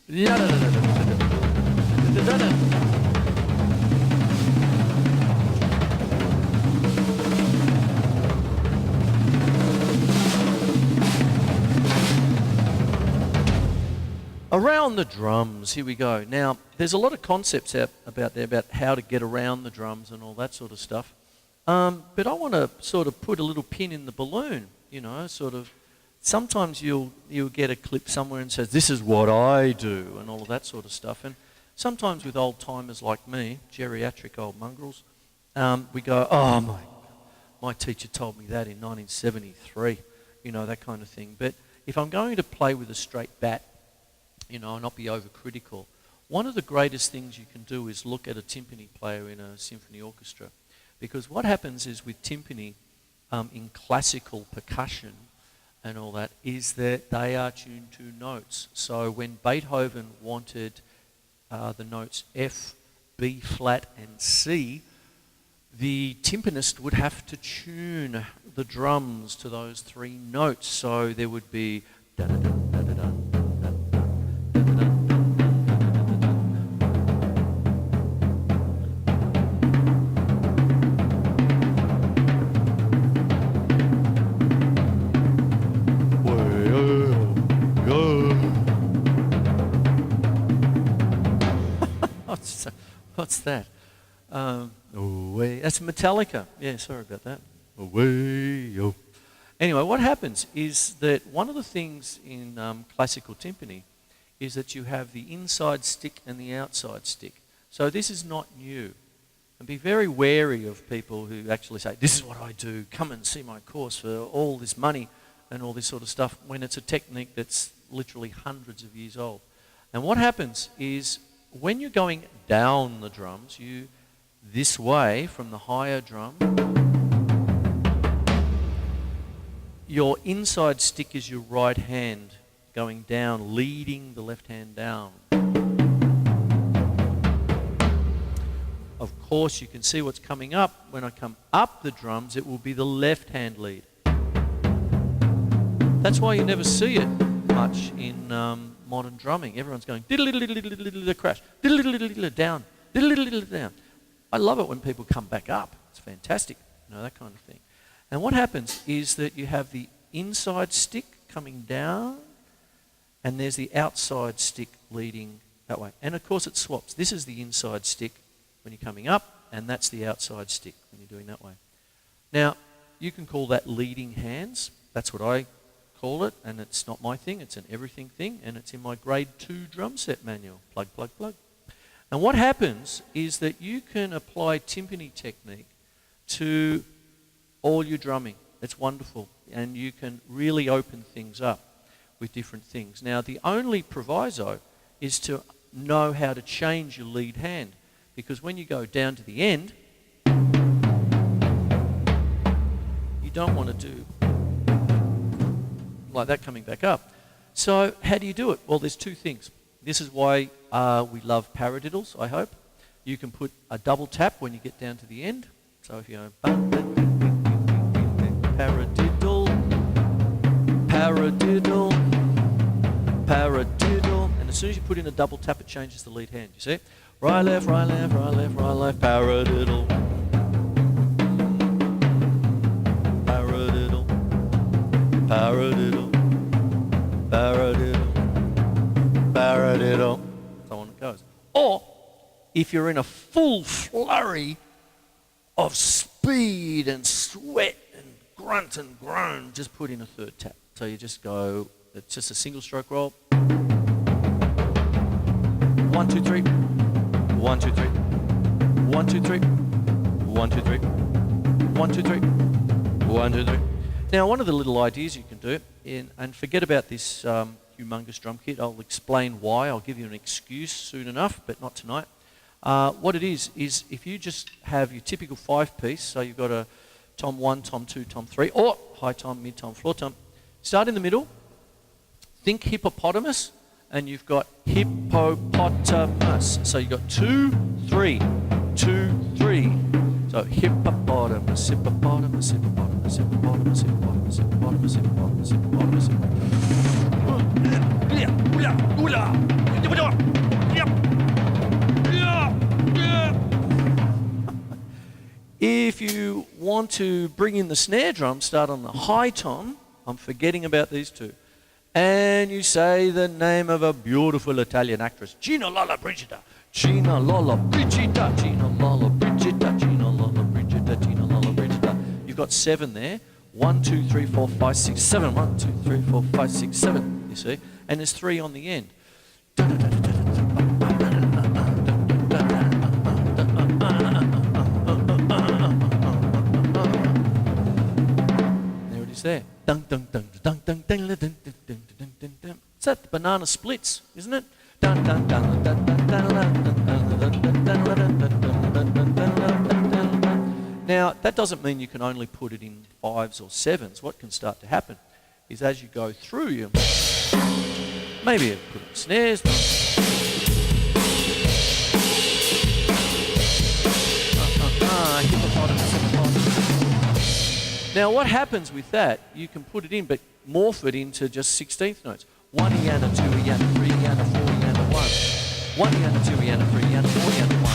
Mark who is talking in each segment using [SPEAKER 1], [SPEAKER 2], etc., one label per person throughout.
[SPEAKER 1] Around the drums, here we go. Now, there's a lot of concepts out about there about how to get around the drums and all that sort of stuff. But I want to sort of put a little pin in the balloon, you know, sort of. Sometimes you'll get a clip somewhere and says, this is what I do, and all of that sort of stuff. And sometimes with old timers like me, geriatric old mongrels, we go, oh my teacher told me that in 1973, you know, that kind of thing. But if I'm going to play with a straight bat, you know, and not be overcritical, one of the greatest things you can do is look at a timpani player in a symphony orchestra. Because what happens is with timpani, in classical percussion and all that, is that they are tuned to notes. So when Beethoven wanted the notes F, B flat and C, the timpanist would have to tune the drums to those three notes. So there would be da-da-da, da-da-da, What's that? Away. That's Metallica. Yeah, sorry about that. Away. Oh. Anyway, what happens is that one of the things in classical timpani is that you have the inside stick and the outside stick. So this is not new. And be very wary of people who actually say, this is what I do, come and see my course for all this money and all this sort of stuff, when it's a technique that's literally hundreds of years old. And what happens is, when you're going down the drums, you this way from the higher drum, your inside stick is your right hand going down, leading the left hand down. Of course, you can see what's coming up. When I come up the drums, it will be the left hand lead. That's why you never see it much in modern drumming. Everyone's going diddle-diddle-diddle-diddle, crash, diddle-diddle-diddle, down, diddle-diddle-diddle, down. I love it when people come back up. It's fantastic, you know, that kind of thing. And what happens is that you have the inside stick coming down, and there's the outside stick leading that way. And of course it swaps. This is the inside stick when you're coming up, and that's the outside stick when you're doing that way. Now, you can call that leading hands. That's what I call it, and it's not my thing, it's an everything thing, and it's in my grade 2 drum set manual. Plug, plug, plug. And what happens is that you can apply timpani technique to all your drumming. It's wonderful, and you can really open things up with different things. Now, the only proviso is to know how to change your lead hand, because when you go down to the end, you don't want to do like that coming back up. So how do you do it? Well, there's two things. This is why we love paradiddles, I hope. You can put a double tap when you get down to the end. So if you go paradiddle, paradiddle, paradiddle, and as soon as you put in a double tap, it changes the lead hand. You see? Right, left, right, left, right, left, right, left, paradiddle. Paradiddle, paradiddle, paradiddle, paradiddle. So on it goes. Or, if you're in a full flurry of speed and sweat and grunt and groan, just put in a third tap. So you just go, it's just a single stroke roll. 1, 2, 3. 1, 2, 3. 1, 2, 3. 1, 2, 3. 1, 2, 3. 1, 2, 3. Now, one of the little ideas you can do, and forget about this humongous drum kit. I'll explain why. I'll give you an excuse soon enough, but not tonight. What it is if you just have your typical 5-piece, so you've got a tom 1, tom 2, tom 3, or high tom, mid tom, floor tom. Start in the middle. Think hippopotamus, and you've got hippopotamus. So you've got 2, 3, 2, 3. So hippopotamus, hippopotamus, hippopotamus, hippopotamus, hippopotamus, hippopotamus, hippopotamus, hippopotamus. If you want to bring in the snare drum, start on the high tom. I'm forgetting about these two. And you say the name of a beautiful Italian actress, Gina Lola Brigida. Gina Lola Brigida, Gina Lola Brigida, Gina Lola Brigida, Gina Lola Brigida. You've got 7 there. 1, 2, 3, 4, 5, 6, 7. 1, 2, 3, 4, 5, 6, 7. You see? And there's 3 on the end. There it is there. Dun, dun, dun, dun, dun, dun, dun, dun, dun, dun, dun, dun, dun. It's that banana splits, isn't it? Dun, dun, dun, dun, dun, dun, dun. Now, that doesn't mean you can only put it in 5s or 7s. What can start to happen is as you go through, you maybe you put in snares. Now, what happens with that, you can put it in, but morph it into just 16th notes. 1 eana, 2 eana, 3 eana, 4 eana, 1. 1 eana, 2 eana, 3 eana, 4 eana, 1.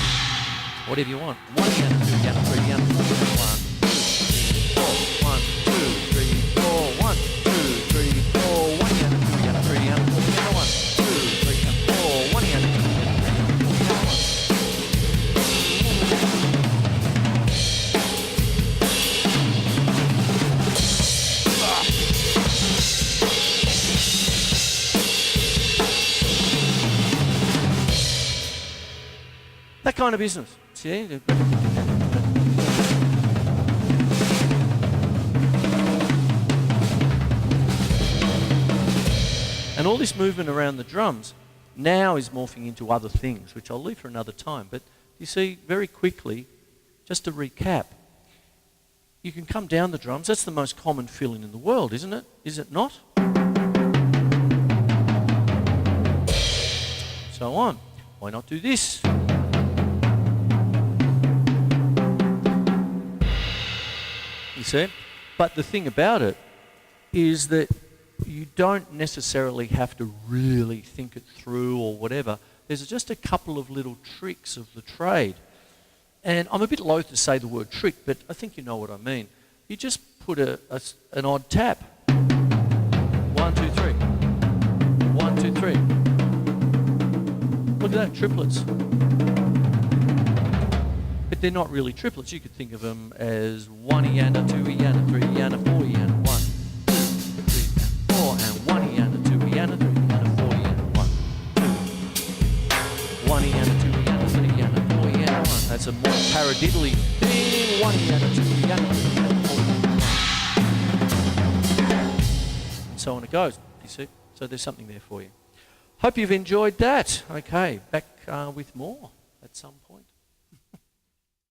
[SPEAKER 1] Whatever you want. 1 eana, 2 eana, 3 eana, 4 eana, 1. 2, 3, 4, 1, 2, 3, 4, 1 eana, 2 eana, 3 eana, 4 eana, 1. 2, 3, 4, 1 eana, 2 eana, 3 eana, 4 eana, 1. That kind of business. See? And all this movement around the drums now is morphing into other things, which I'll leave for another time. But you see, very quickly, just to recap, you can come down the drums. That's the most common feeling in the world, isn't it? Is it not? So on. Why not do this? You see? But the thing about it is that you don't necessarily have to really think it through or whatever. There's just a couple of little tricks of the trade. And I'm a bit loath to say the word trick, but I think you know what I mean. You just put an odd tap. 1, 2, 3. 1, 2, 3. Look at that, triplets. But they're not really triplets. You could think of them as 1 eana, 2 eana, 3 eana, 4 eana, 1, 2, 3, and 4, and 1 eana, 2 eana, 3 eana, 4 eana, 1, 2, 1 eana, 2 eana, 3 eana, 4 eana, 1. That's a more paradiddly thing. 1 eana, 2 eana, 3 eana, 4 eana, 1. And so on it goes, you see. So there's something there for you. Hope you've enjoyed that. Okay, back with more at some point.